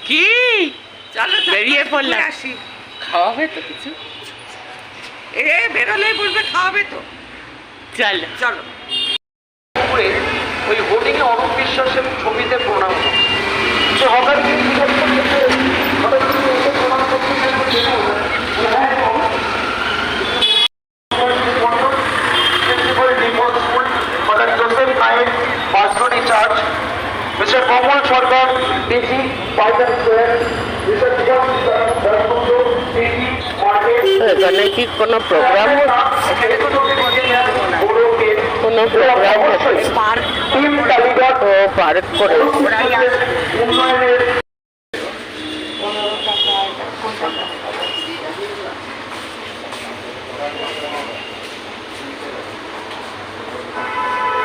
কি চলো বেরিয়ে পড়লাম। আসি। খাওয়াবে তো কিছু? বেরোলে বলবে খাওয়াবে তো। চলো চলো। ওই হোর্ডিংয়ে অরূপ বিশ্বাসের ছবিতে প্রণাম করছে। সে হঠাৎ মিস্টার কমল সরকার ডিজি পাইথন স্কোয়ার, মিস্টার এখানে কি কোনো প্রোগ্রাম কোনো প্রোগ্রাম হচ্ছে? ও পার্ক করে উন্নয়নের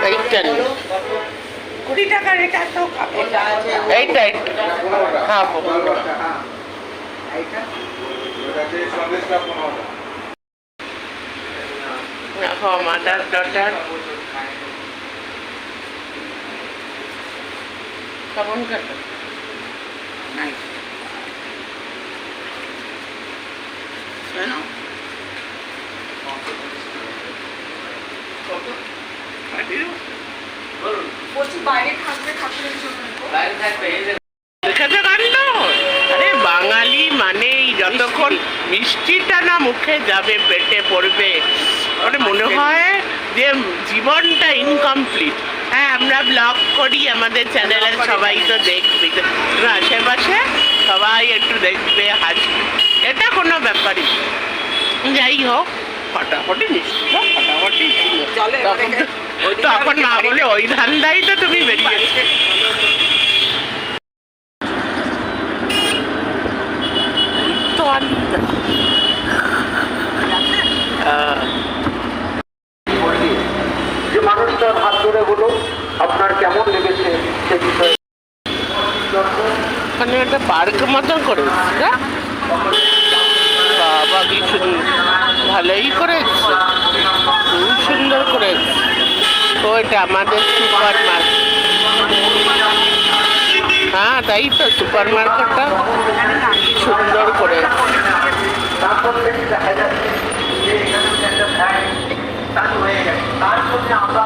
এইটা নিয়ে 20 টাকার এটা তো এইটা খাবো। দেখো মাদার ডটার কেমন কাটা নাই। বলছি বাইরে থাকবে ঠাকুরের জন্য। দেখেছো কাণ্ড? আরে বাঙালি মানেই যতক্ষণ মিষ্টিটা না মুখে যাবে পেটে পড়বে মানে মনে হয় যে জীবনটা ইনকমপ্লিট। হ্যাঁ আমরা ব্লগ করি, আমাদের চ্যানেলের সবাই তো দেখবে, আশেপাশে সবাই একটু দেখবে হাসবে, এটা কোনো ব্যাপারই না। যাই হোক ফটাফটি মিষ্টি হোক ফটাফটি চলে তখন না বলে ওই ধান্দাই তো তুমি বেরিয়েছে। যে মানুষটার হাত ধরে হলো আপনার কেমন লেগেছে সে বিষয়ে ওখানে একটা পার্ক মতন করে বাবা কি ভালোই করেছে, খুব সুন্দর করেছে। ওইটা আমাদের সুপার মার্কেট। হ্যাঁ তাই তো সুপার মার্কেটটা সুন্দর করে তারপর থেকে দেখা যাচ্ছে যে এখানে একটা চালু হয়ে গেছে, তার জন্য আমরা